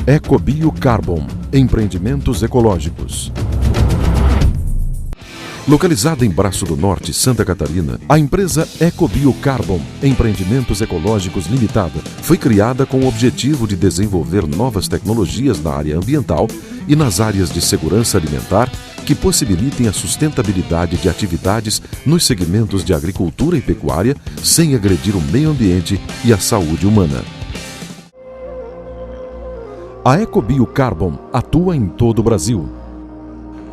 Ecobio Carbon, empreendimentos ecológicos. Localizada em Braço do Norte, Santa Catarina, a empresa Ecobio Carbon, Empreendimentos Ecológicos Limitada, foi criada com o objetivo de desenvolver novas tecnologias na área ambiental e nas áreas de segurança alimentar que possibilitem a sustentabilidade de atividades nos segmentos de agricultura e pecuária sem agredir o meio ambiente e a saúde humana. A Ecobio Carbon atua em todo o Brasil.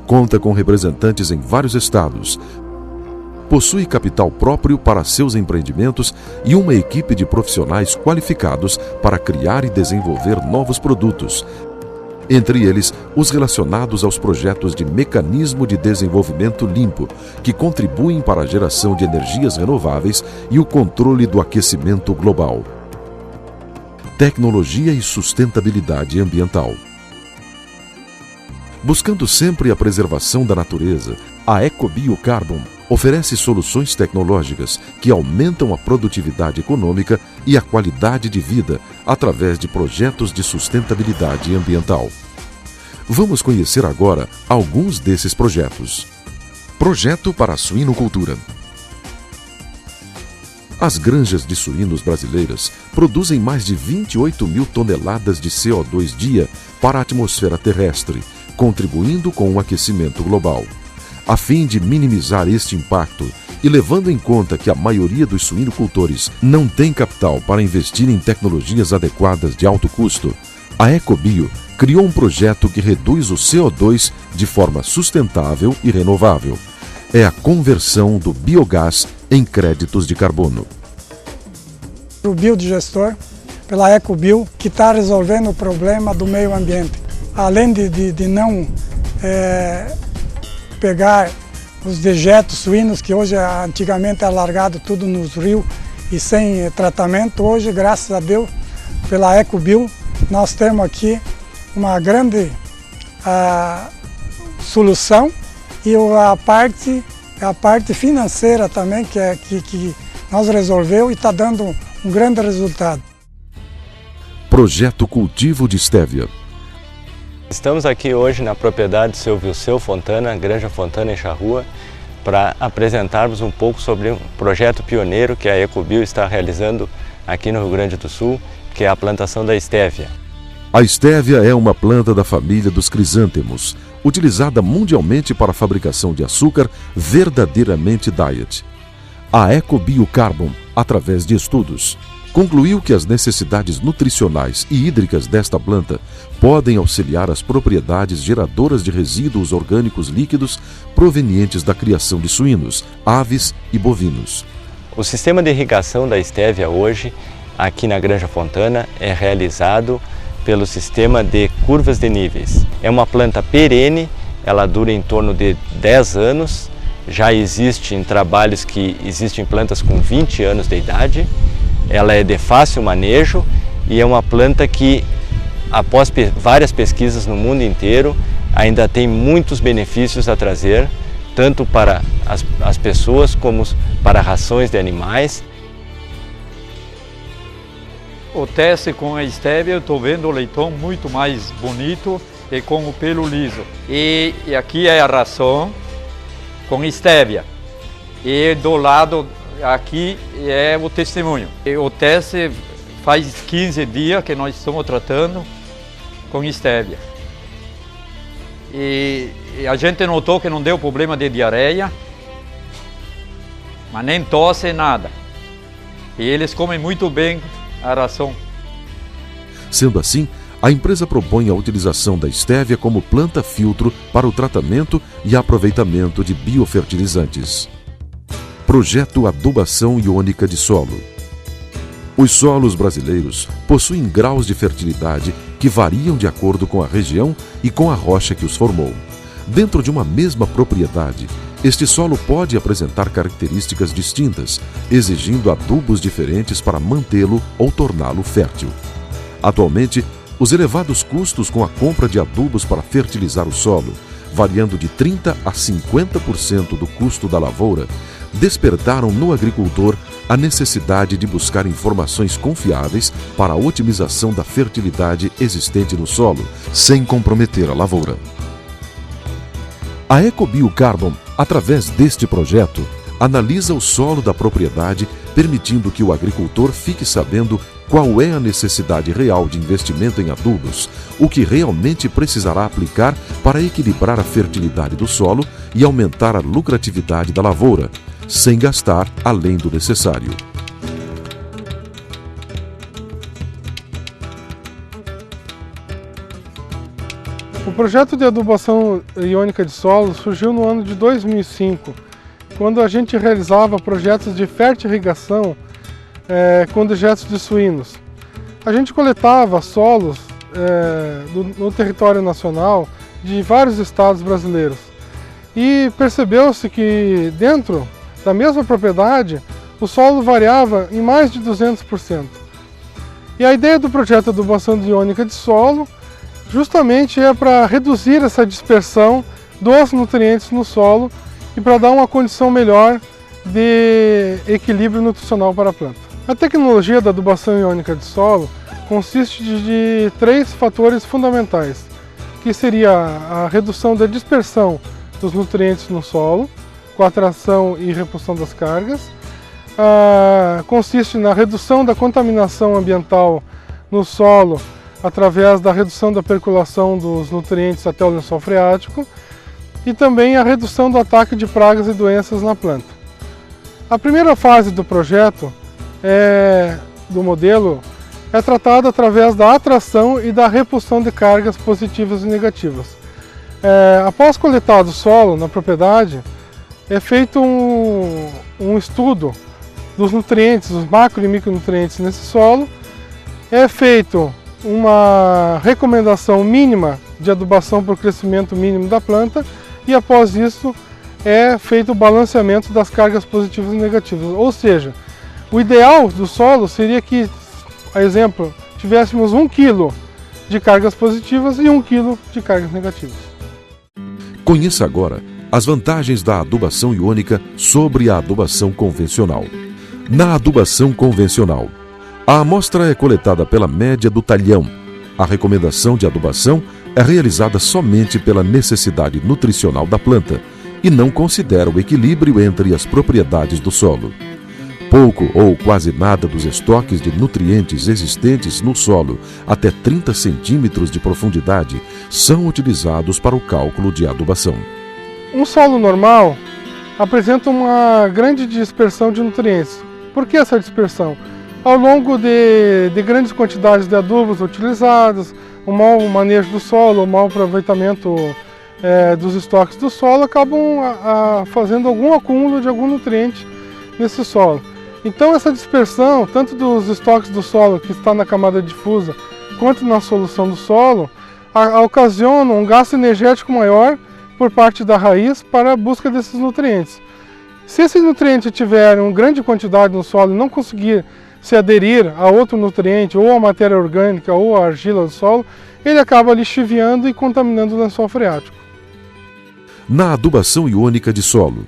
Conta com representantes em vários estados. Possui capital próprio para seus empreendimentos e uma equipe de profissionais qualificados para criar e desenvolver novos produtos, entre eles os relacionados aos projetos de mecanismo de desenvolvimento limpo, que contribuem para a geração de energias renováveis e o controle do aquecimento global. Tecnologia e sustentabilidade ambiental. Buscando sempre a preservação da natureza, a Ecobio Carbon oferece soluções tecnológicas que aumentam a produtividade econômica e a qualidade de vida através de projetos de sustentabilidade ambiental. Vamos conhecer agora alguns desses projetos. Projeto para a suinocultura. As granjas de suínos brasileiras produzem mais de 28 mil toneladas de CO2 dia para a atmosfera terrestre, contribuindo com o aquecimento global. A fim de minimizar este impacto e levando em conta que a maioria dos suinocultores não tem capital para investir em tecnologias adequadas de alto custo, a Ecobio criou um projeto que reduz o CO2 de forma sustentável e renovável. É a conversão do biogás em créditos de carbono. O biodigestor, pela Ecobio, que está resolvendo o problema do meio ambiente. Além de não pegar os dejetos suínos, que hoje antigamente é largado tudo nos rios e sem tratamento, hoje, graças a Deus, pela Ecobio, nós temos aqui uma grande solução e a parte financeira também que nós resolveu e está dando um grande resultado. Projeto Cultivo de Estévia. Estamos aqui hoje na propriedade do seu Vilceu Fontana, Granja Fontana em Charrua, para apresentarmos um pouco sobre um projeto pioneiro que a Ecobio está realizando aqui no Rio Grande do Sul, que é a plantação da estévia. A estévia é uma planta da família dos crisântemos, utilizada mundialmente para a fabricação de açúcar verdadeiramente diet. A Ecobio Carbon, através de estudos, concluiu que as necessidades nutricionais e hídricas desta planta podem auxiliar as propriedades geradoras de resíduos orgânicos líquidos provenientes da criação de suínos, aves e bovinos. O sistema de irrigação da estévia hoje, aqui na Granja Fontana, é realizado pelo sistema de curvas de níveis. É uma planta perene, ela dura em torno de 10 anos, já existem trabalhos que existem plantas com 20 anos de idade, ela é de fácil manejo e é uma planta que, após várias pesquisas no mundo inteiro, ainda tem muitos benefícios a trazer, tanto para as pessoas como para rações de animais. O teste com a estévia, eu estou vendo o leitão muito mais bonito e com o pelo liso. E aqui é a ração com estévia. E do lado aqui é o testemunho. E o teste faz 15 dias que nós estamos tratando com estévia. E a gente notou que não deu problema de diarreia, mas nem tosse, nada. E eles comem muito bem a ração. Sendo assim, a empresa propõe a utilização da estévia como planta filtro para o tratamento e aproveitamento de biofertilizantes. Projeto Adubação Iônica de Solo. Os solos brasileiros possuem graus de fertilidade que variam de acordo com a região e com a rocha que os formou. Dentro de uma mesma propriedade, este solo pode apresentar características distintas, exigindo adubos diferentes para mantê-lo ou torná-lo fértil. Atualmente, os elevados custos com a compra de adubos para fertilizar o solo, variando de 30% a 50% do custo da lavoura, despertaram no agricultor a necessidade de buscar informações confiáveis para a otimização da fertilidade existente no solo, sem comprometer a lavoura. A EcoBioCarbon, através deste projeto, analisa o solo da propriedade, permitindo que o agricultor fique sabendo qual é a necessidade real de investimento em adubos, o que realmente precisará aplicar para equilibrar a fertilidade do solo e aumentar a lucratividade da lavoura, sem gastar além do necessário. O projeto de adubação iônica de solo surgiu no ano de 2005, quando a gente realizava projetos de fertirrigação com dejetos de suínos. A gente coletava solos no território nacional de vários estados brasileiros e percebeu-se que dentro da mesma propriedade o solo variava em mais de 200%. E a ideia do projeto de adubação iônica de solo justamente é para reduzir essa dispersão dos nutrientes no solo e para dar uma condição melhor de equilíbrio nutricional para a planta. A tecnologia da adubação iônica de solo consiste de 3 fatores fundamentais, que seria a redução da dispersão dos nutrientes no solo, com a atração e repulsão das cargas, consiste na redução da contaminação ambiental no solo através da redução da percolação dos nutrientes até o lençol freático e também a redução do ataque de pragas e doenças na planta. A primeira fase do projeto, do modelo, é tratada através da atração e da repulsão de cargas positivas e negativas. Após coletado o solo na propriedade, é feito um estudo dos nutrientes, os macro e micronutrientes nesse solo, é feito uma recomendação mínima de adubação para o crescimento mínimo da planta e após isso é feito o balanceamento das cargas positivas e negativas. Ou seja, o ideal do solo seria que, a exemplo, tivéssemos 1 kg de cargas positivas e 1 kg de cargas negativas. Conheça agora as vantagens da adubação iônica sobre a adubação convencional. Na adubação convencional, a amostra é coletada pela média do talhão. A recomendação de adubação é realizada somente pela necessidade nutricional da planta e não considera o equilíbrio entre as propriedades do solo. Pouco ou quase nada dos estoques de nutrientes existentes no solo, até 30 centímetros de profundidade, são utilizados para o cálculo de adubação. Um solo normal apresenta uma grande dispersão de nutrientes. Por que essa dispersão? Ao longo de grandes quantidades de adubos utilizados, o mau manejo do solo, o mau aproveitamento dos estoques do solo acabam fazendo algum acúmulo de algum nutriente nesse solo. Então essa dispersão, tanto dos estoques do solo que está na camada difusa, quanto na solução do solo, ocasiona um gasto energético maior por parte da raiz para a busca desses nutrientes. Se esse nutriente tiver uma grande quantidade no solo e não conseguir se aderir a outro nutriente, ou a matéria orgânica, ou a argila do solo, ele acaba lixiviando e contaminando o lençol freático. Na adubação iônica de solo,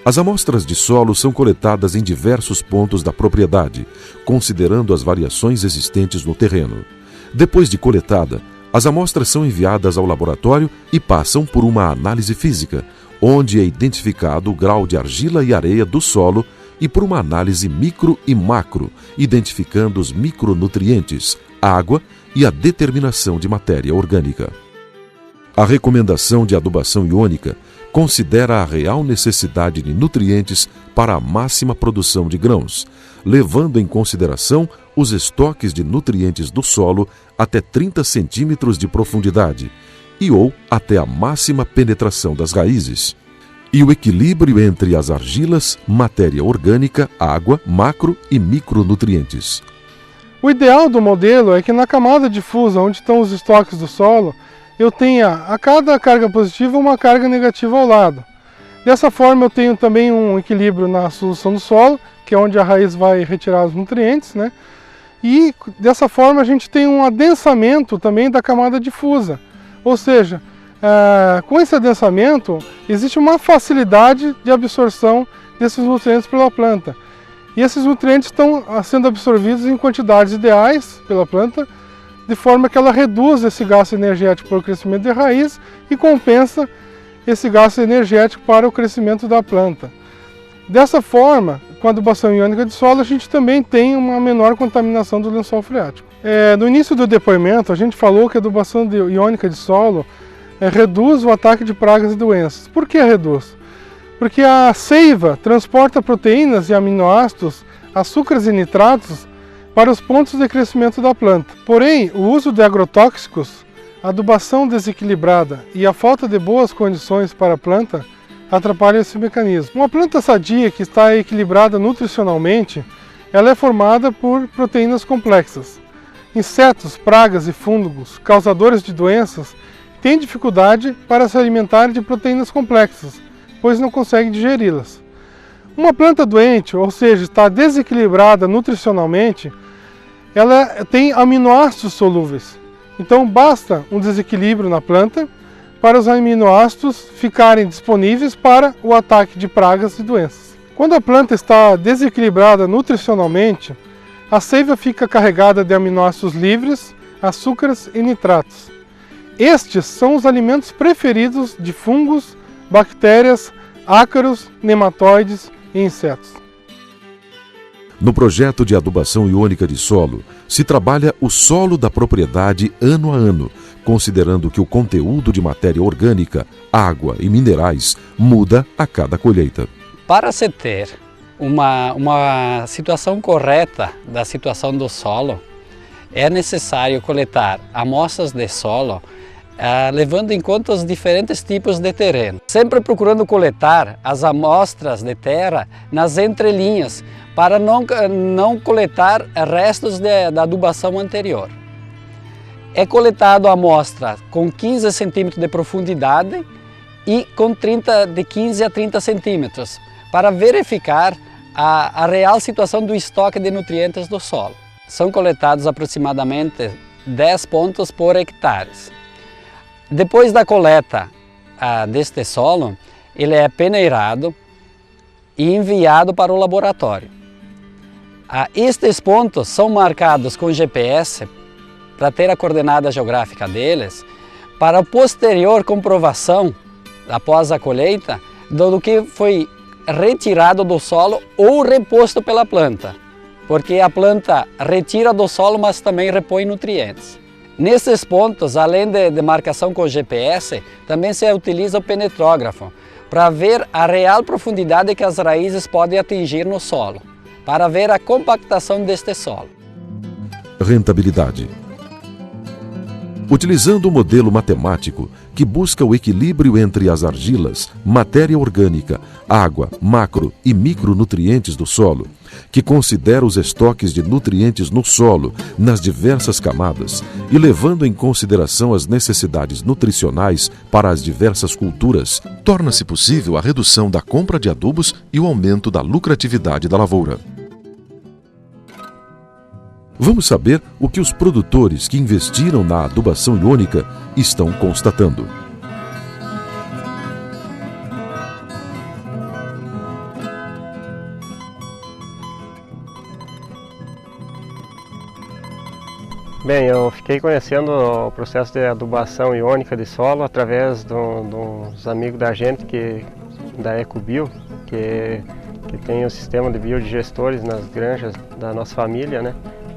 as amostras de solo são coletadas em diversos pontos da propriedade, considerando as variações existentes no terreno. Depois de coletada, as amostras são enviadas ao laboratório e passam por uma análise física, onde é identificado o grau de argila e areia do solo e por uma análise micro e macro, identificando os micronutrientes, água e a determinação de matéria orgânica. A recomendação de adubação iônica considera a real necessidade de nutrientes para a máxima produção de grãos, levando em consideração os estoques de nutrientes do solo até 30 centímetros de profundidade ou até a máxima penetração das raízes, e o equilíbrio entre as argilas, matéria orgânica, água, macro e micronutrientes. O ideal do modelo é que na camada difusa, onde estão os estoques do solo, eu tenha a cada carga positiva uma carga negativa ao lado. Dessa forma eu tenho também um equilíbrio na solução do solo, que é onde a raiz vai retirar os nutrientes, né? E dessa forma a gente tem um adensamento também da camada difusa. Ou seja, com esse adensamento existe uma facilidade de absorção desses nutrientes pela planta. E esses nutrientes estão sendo absorvidos em quantidades ideais pela planta, de forma que ela reduz esse gasto energético para o crescimento de raiz e compensa esse gasto energético para o crescimento da planta. Dessa forma, com a adubação iônica de solo, a gente também tem uma menor contaminação do lençol freático. No início do depoimento, a gente falou que a adubação iônica de solo reduz o ataque de pragas e doenças. Por que reduz? Porque a seiva transporta proteínas e aminoácidos, açúcares e nitratos para os pontos de crescimento da planta. Porém, o uso de agrotóxicos, a adubação desequilibrada e a falta de boas condições para a planta atrapalham esse mecanismo. Uma planta sadia que está equilibrada nutricionalmente, ela é formada por proteínas complexas. Insetos, pragas e fungos, causadores de doenças, têm dificuldade para se alimentar de proteínas complexas, pois não conseguem digeri-las. Uma planta doente, ou seja, está desequilibrada nutricionalmente, ela tem aminoácidos solúveis. Então basta um desequilíbrio na planta para os aminoácidos ficarem disponíveis para o ataque de pragas e doenças. Quando a planta está desequilibrada nutricionalmente, a seiva fica carregada de aminoácidos livres, açúcares e nitratos. Estes são os alimentos preferidos de fungos, bactérias, ácaros, nematóides e insetos. No projeto de adubação iônica de solo, se trabalha o solo da propriedade ano a ano, considerando que o conteúdo de matéria orgânica, água e minerais muda a cada colheita. Para se ter uma situação correta da situação do solo, é necessário coletar amostras de solo levando em conta os diferentes tipos de terreno. Sempre procurando coletar as amostras de terra nas entrelinhas para não coletar restos da adubação anterior. É coletado a amostra com 15 centímetros de profundidade e com de 15 a 30 centímetros para verificar a real situação do estoque de nutrientes do solo. São coletados aproximadamente 10 pontos por hectare. Depois da coleta deste solo, ele é peneirado e enviado para o laboratório. Estes pontos são marcados com GPS para ter a coordenada geográfica deles, para a posterior comprovação, após a colheita, do que foi retirado do solo ou reposto pela planta, porque a planta retira do solo, mas também repõe nutrientes. Nesses pontos, além de marcação com GPS, também se utiliza o penetrógrafo para ver a real profundidade que as raízes podem atingir no solo, para ver a compactação deste solo. Rentabilidade. Utilizando o modelo matemático que busca o equilíbrio entre as argilas, matéria orgânica, água, macro e micronutrientes do solo, que considera os estoques de nutrientes no solo nas diversas camadas e levando em consideração as necessidades nutricionais para as diversas culturas, torna-se possível a redução da compra de adubos e o aumento da lucratividade da lavoura. Vamos saber o que os produtores que investiram na adubação iônica estão constatando. Bem, eu fiquei conhecendo o processo de adubação iônica de solo através dos amigos da gente da Ecobio, que tem o sistema de biodigestores nas granjas da nossa família, né?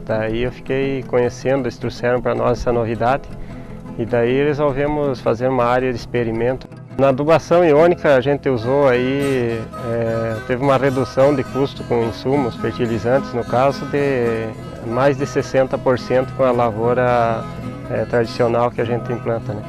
Daí eu fiquei conhecendo, eles trouxeram para nós essa novidade e daí resolvemos fazer uma área de experimento. Na adubação iônica a gente usou aí, teve uma redução de custo com insumos, fertilizantes no caso, de mais de 60% com a lavoura tradicional que a gente implanta, né?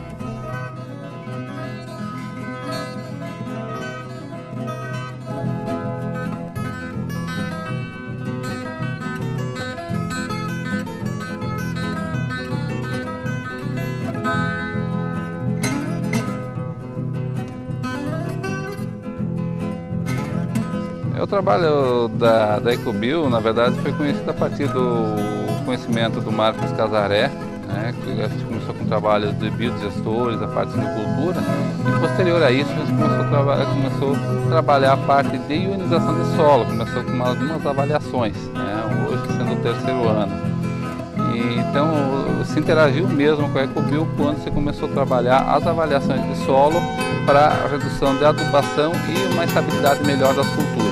O trabalho da Ecobio, na verdade, foi conhecido a partir do conhecimento do Marcos Casaré, né? A gente começou com o trabalho de biodigestores, a parte de silvicultura, e posterior a isso a gente começou a trabalhar a parte de ionização de solo, começou com algumas avaliações, né? Hoje sendo o 3º ano. E, então se interagiu mesmo com a EcoBio quando se começou a trabalhar as avaliações de solo para a redução de adubação e uma estabilidade melhor das culturas.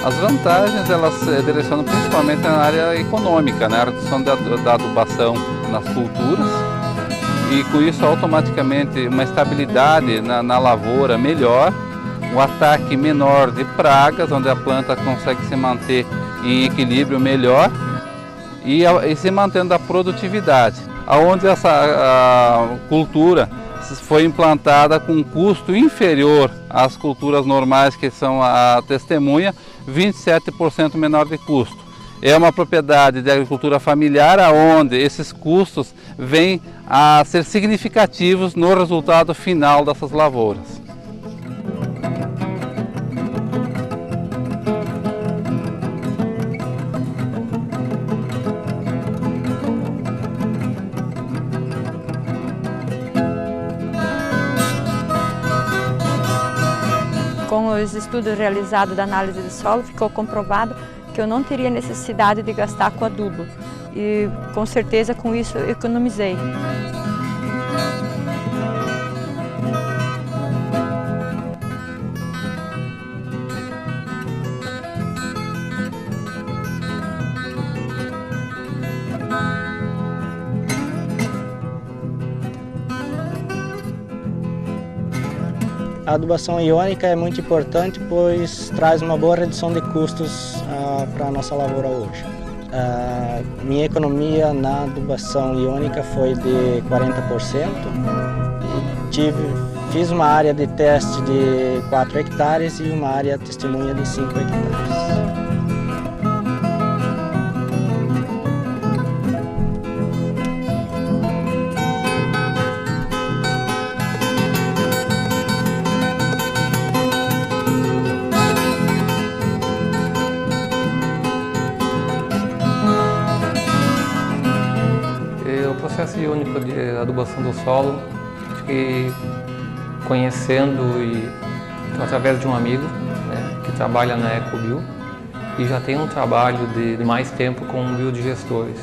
As vantagens elas se direcionam principalmente na área econômica, né? A redução da adubação nas culturas e com isso automaticamente uma estabilidade na lavoura melhor, um ataque menor de pragas, onde a planta consegue se manter em equilíbrio melhor e se mantendo a produtividade, aonde essa cultura foi implantada com um custo inferior às culturas normais, que são a testemunha, 27% menor de custo. É uma propriedade de agricultura familiar, onde esses custos vêm a ser significativos no resultado final dessas lavouras. Com os estudos realizados da análise de solo, ficou comprovado que eu não teria necessidade de gastar com adubo e com certeza com isso eu economizei. A adubação iônica é muito importante, pois traz uma boa redução de custos para a nossa lavoura hoje. Minha economia na adubação iônica foi de 40% e fiz uma área de teste de 4 hectares e uma área testemunha de 5 hectares. O processo iônico de adubação do solo, fiquei conhecendo através de um amigo, né, que trabalha na EcoBio e já tem um trabalho de mais tempo com biodigestores.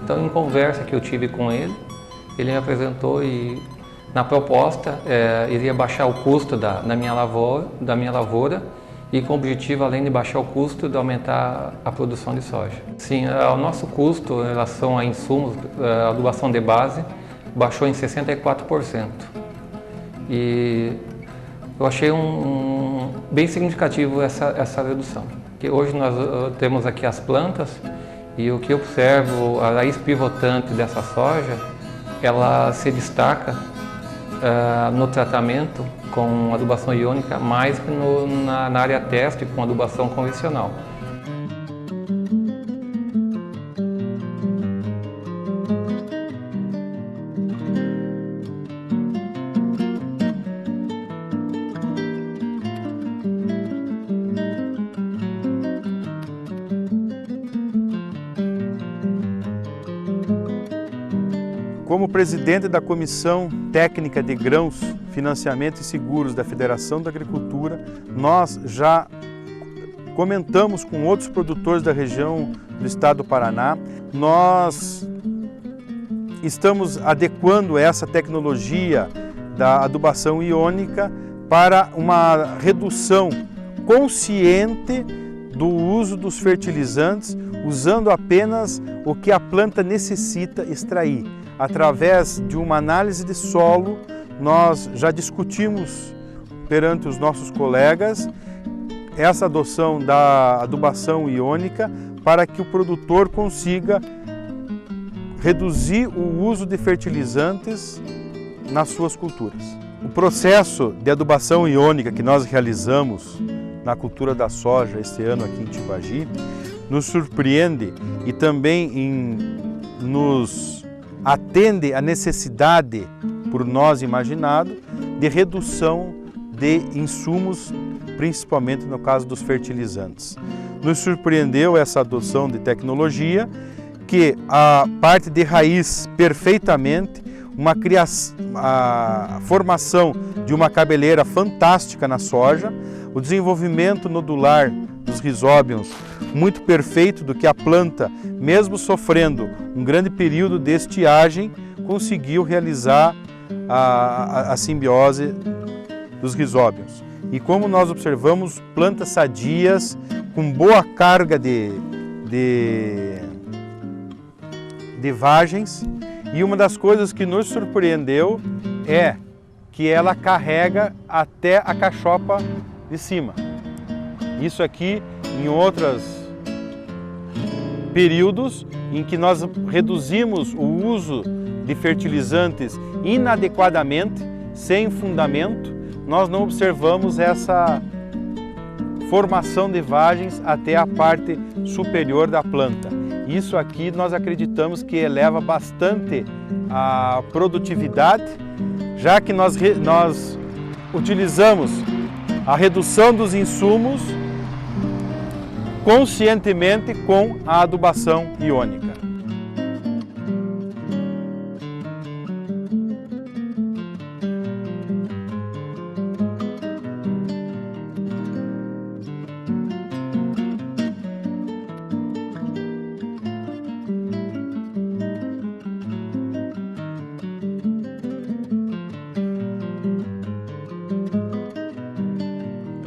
Então, em conversa que eu tive com ele me apresentou e na proposta iria baixar o custo da minha lavoura e com o objetivo, além de baixar o custo, de aumentar a produção de soja. Sim, o nosso custo em relação a insumos, a adubação de base, baixou em 64%. E eu achei bem significativo essa redução. Que hoje nós temos aqui as plantas e o que eu observo, a raiz pivotante dessa soja, ela se destaca no tratamento com adubação iônica mais que na área teste com adubação convencional. Como presidente da Comissão Técnica de Grãos, Financiamento e Seguros da Federação da Agricultura, nós já comentamos com outros produtores da região do estado do Paraná. Nós estamos adequando essa tecnologia da adubação iônica para uma redução consciente do uso dos fertilizantes, usando apenas o que a planta necessita extrair. Através de uma análise de solo, nós já discutimos perante os nossos colegas essa adoção da adubação iônica para que o produtor consiga reduzir o uso de fertilizantes nas suas culturas. O processo de adubação iônica que nós realizamos na cultura da soja este ano aqui em Tibagi nos surpreende e também nos atende à necessidade, por nós imaginado, de redução de insumos, principalmente no caso dos fertilizantes. Nos surpreendeu essa adoção de tecnologia que a parte de raiz perfeitamente, a formação de uma cabeleira fantástica na soja, o desenvolvimento nodular dos rhizóbiums muito perfeito, do que a planta, mesmo sofrendo um grande período de estiagem, conseguiu realizar a simbiose dos rhizóbiums. E como nós observamos, plantas sadias, com boa carga de vagens, e uma das coisas que nos surpreendeu é que ela carrega até a cachopa de cima. Isso aqui, em outros períodos em que nós reduzimos o uso de fertilizantes inadequadamente, sem fundamento, nós não observamos essa formação de vagens até a parte superior da planta. Isso aqui nós acreditamos que eleva bastante a produtividade, já que nós utilizamos a redução dos insumos conscientemente com a adubação iônica.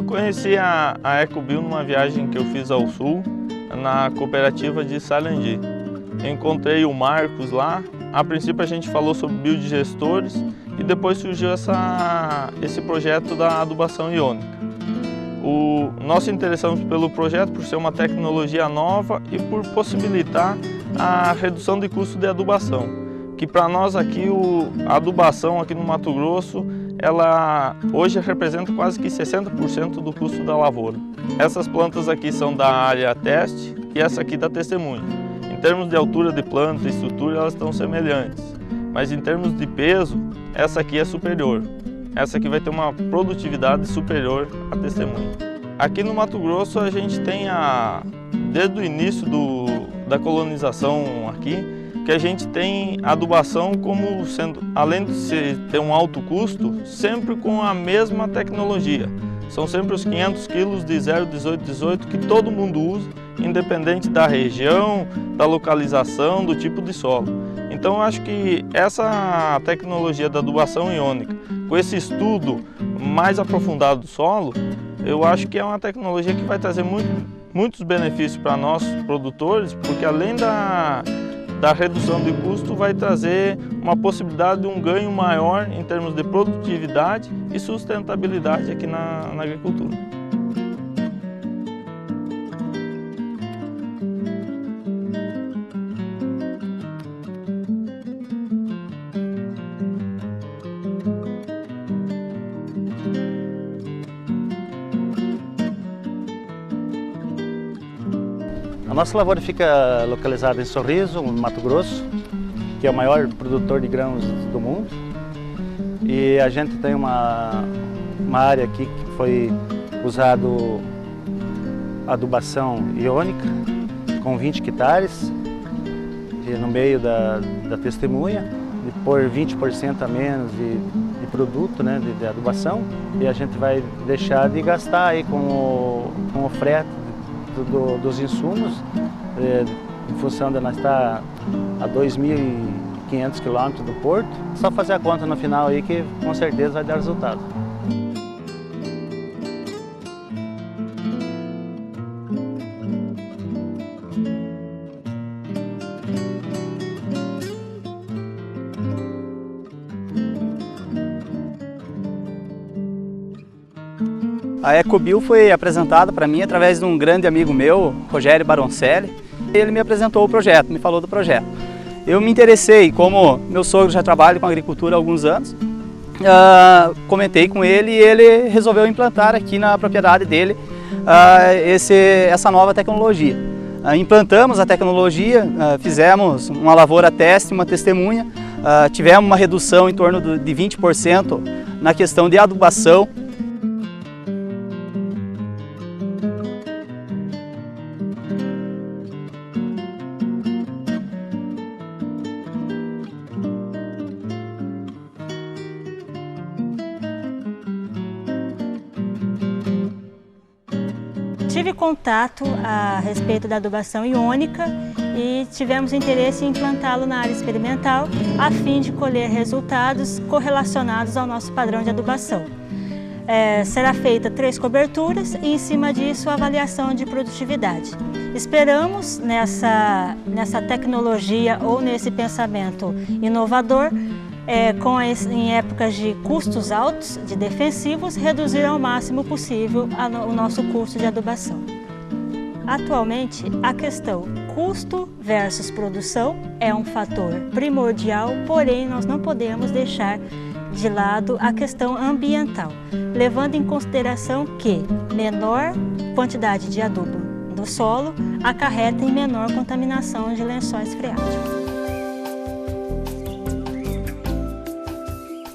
Conheci a EcoBio numa viagem que eu fiz ao sul, na cooperativa de Sarandi. Encontrei o Marcos lá. A princípio a gente falou sobre biodigestores e depois surgiu esse projeto da adubação iônica. Nós nos interessamos pelo projeto por ser uma tecnologia nova e por possibilitar a redução de custo de adubação, que para nós aqui a adubação aqui no Mato Grosso, ela hoje representa quase que 60% do custo da lavoura. Essas plantas aqui são da área teste e essa aqui da testemunha. Em termos de altura de planta e estrutura, elas estão semelhantes, mas em termos de peso, essa aqui é superior. Essa aqui vai ter uma produtividade superior à testemunha. Aqui no Mato Grosso a gente tem desde o início da colonização aqui, que a gente tem adubação como sendo, além de ter um alto custo, sempre com a mesma tecnologia. São sempre os 500 kg de 0,1818 que todo mundo usa, independente da região, da localização, do tipo de solo. Então eu acho que essa tecnologia da adubação iônica, com esse estudo mais aprofundado do solo, eu acho que é uma tecnologia que vai trazer muitos benefícios para nós produtores, porque além da redução de custo, vai trazer uma possibilidade de um ganho maior em termos de produtividade e sustentabilidade aqui na agricultura. A nossa lavoura fica localizada em Sorriso, no Mato Grosso, que é o maior produtor de grãos do mundo. E a gente tem uma área aqui que foi usado adubação iônica, com 20 hectares, no meio da testemunha, de pôr 20% a menos de produto, né, de adubação, e a gente vai deixar de gastar aí com o frete dos insumos, em função de nós estar a 2.500 km do porto. Só fazer a conta no final aí que com certeza vai dar resultado. A EcoBio foi apresentada para mim através de um grande amigo meu, Rogério Baroncelli. Ele me apresentou o projeto, me falou do projeto. Eu me interessei, como meu sogro já trabalha com agricultura há alguns anos, comentei com ele e ele resolveu implantar aqui na propriedade dele essa nova tecnologia. Implantamos a tecnologia, fizemos uma lavoura teste, uma testemunha, tivemos uma redução em torno de 20% na questão de adubação. tive contato a respeito da adubação iônica e tivemos interesse em implantá-lo na área experimental a fim de colher resultados correlacionados ao nosso padrão de adubação. Será feita 3 coberturas e em cima disso a avaliação de produtividade. Esperamos nessa tecnologia ou nesse pensamento inovador, em épocas de custos altos, de defensivos, reduzir ao máximo possível o nosso custo de adubação. Atualmente, a questão custo versus produção é um fator primordial, porém nós não podemos deixar de lado a questão ambiental, levando em consideração que menor quantidade de adubo do solo acarreta em menor contaminação de lençóis freáticos.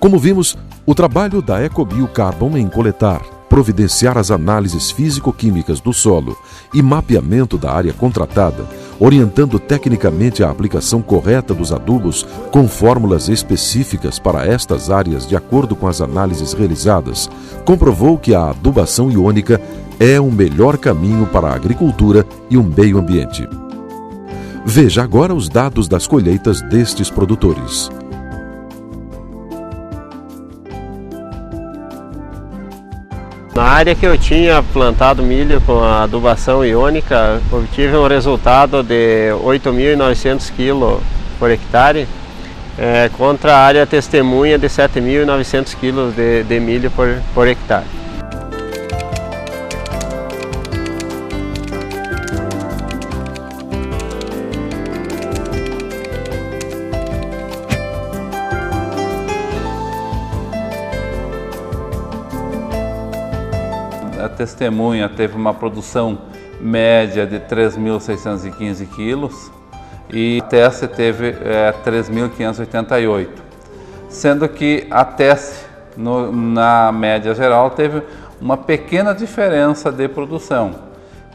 Como vimos, o trabalho da Ecobio Carbon em coletar, providenciar as análises físico-químicas do solo e mapeamento da área contratada, orientando tecnicamente a aplicação correta dos adubos com fórmulas específicas para estas áreas de acordo com as análises realizadas, comprovou que a adubação iônica é o melhor caminho para a agricultura e o meio ambiente. Veja agora os dados das colheitas destes produtores. Na área que eu tinha plantado milho com a adubação iônica, obtive um resultado de 8.900 kg por hectare, contra a área testemunha de 7.900 kg de milho por hectare. A testemunha teve uma produção média de 3.615 quilos e a teste teve 3.588, sendo que a teste na média geral teve uma pequena diferença de produção,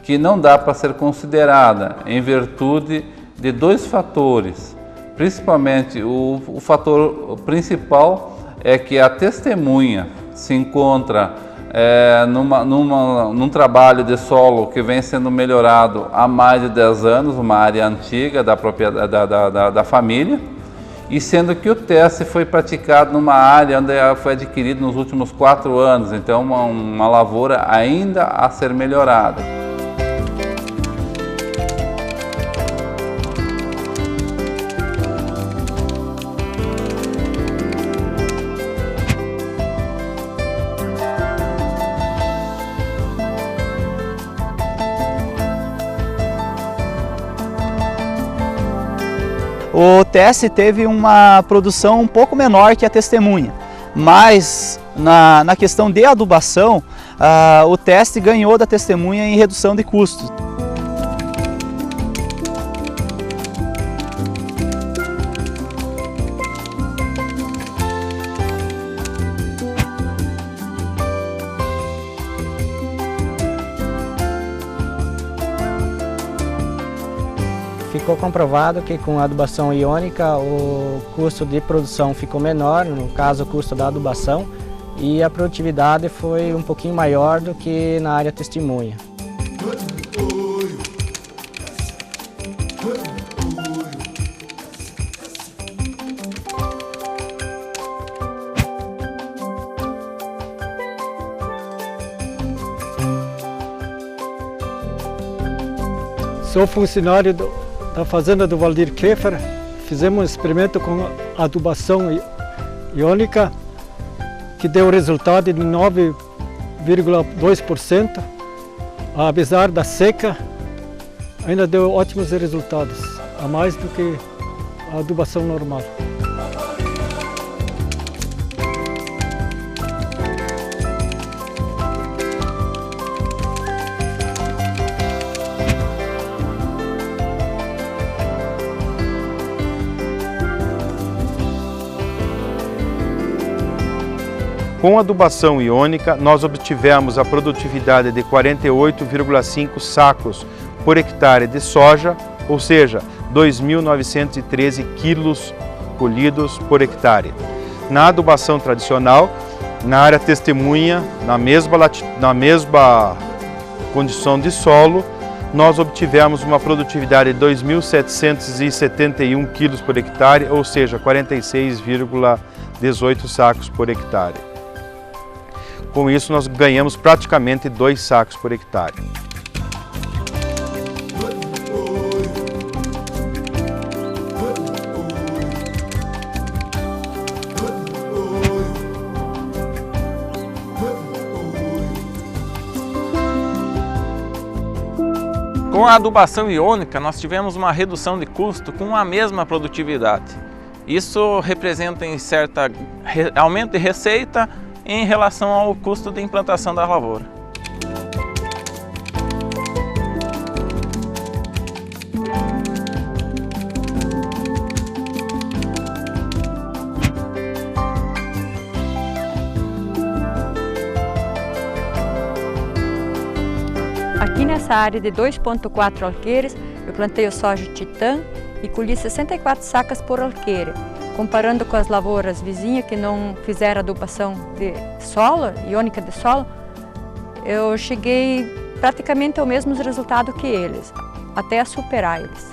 que não dá para ser considerada em virtude de 2 fatores. Principalmente o fator principal é que a testemunha se encontra num trabalho de solo que vem sendo melhorado há mais de 10 anos, uma área antiga da família, e sendo que o teste foi praticado numa área onde foi adquirido nos últimos 4 anos, então uma lavoura ainda a ser melhorada. O teste teve uma produção um pouco menor que a testemunha, mas na questão de adubação, o teste ganhou da testemunha em redução de custos. Ficou comprovado que com a adubação iônica o custo de produção ficou menor, no caso o custo da adubação, e a produtividade foi um pouquinho maior do que na área testemunha. Sou funcionário da fazenda do Valdir Keffer. Fizemos um experimento com adubação iônica que deu resultado de 9,2%. Apesar da seca, ainda deu ótimos resultados, a mais do que a adubação normal. Com a adubação iônica, nós obtivemos a produtividade de 48,5 sacos por hectare de soja, ou seja, 2.913 quilos colhidos por hectare. Na adubação tradicional, na área testemunha, na mesma condição de solo, nós obtivemos uma produtividade de 2.771 quilos por hectare, ou seja, 46,18 sacos por hectare. Com isso, nós ganhamos praticamente 2 sacos por hectare. Com a adubação iônica, nós tivemos uma redução de custo com a mesma produtividade. Isso representa em certa aumento de receita em relação ao custo de implantação da lavoura. Aqui nessa área de 2,4 alqueires, eu plantei o soja Titã e colhi 64 sacas por alqueire. Comparando com as lavouras vizinhas que não fizeram adubação de solo, iônica de solo, eu cheguei praticamente ao mesmo resultado que eles, até a superar eles.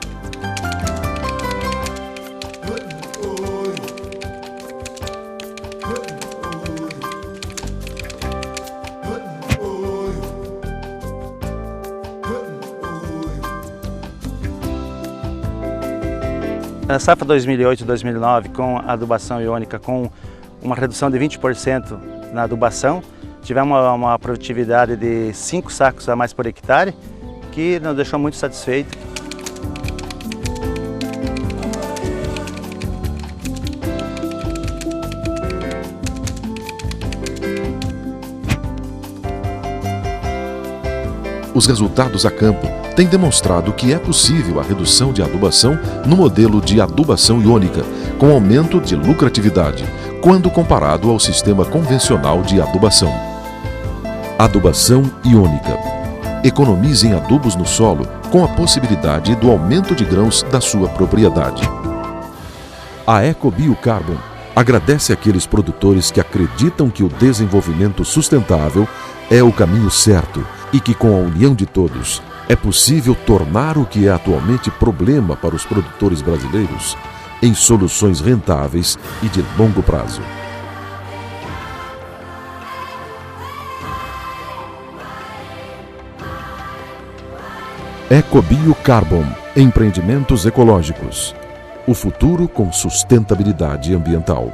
Na safra 2008-2009, com a adubação iônica, com uma redução de 20% na adubação, tivemos uma produtividade de 5 sacos a mais por hectare, que nos deixou muito satisfeito. Os resultados a campo têm demonstrado que é possível a redução de adubação no modelo de adubação iônica, com aumento de lucratividade, quando comparado ao sistema convencional de adubação. Adubação iônica. Economize em adubos no solo com a possibilidade do aumento de grãos da sua propriedade. A EcoBioCarbon agradece àqueles produtores que acreditam que o desenvolvimento sustentável é o caminho certo e que, com a união de todos, é possível tornar o que é atualmente problema para os produtores brasileiros em soluções rentáveis e de longo prazo. EcoBioCarbon, empreendimentos ecológicos. O futuro com sustentabilidade ambiental.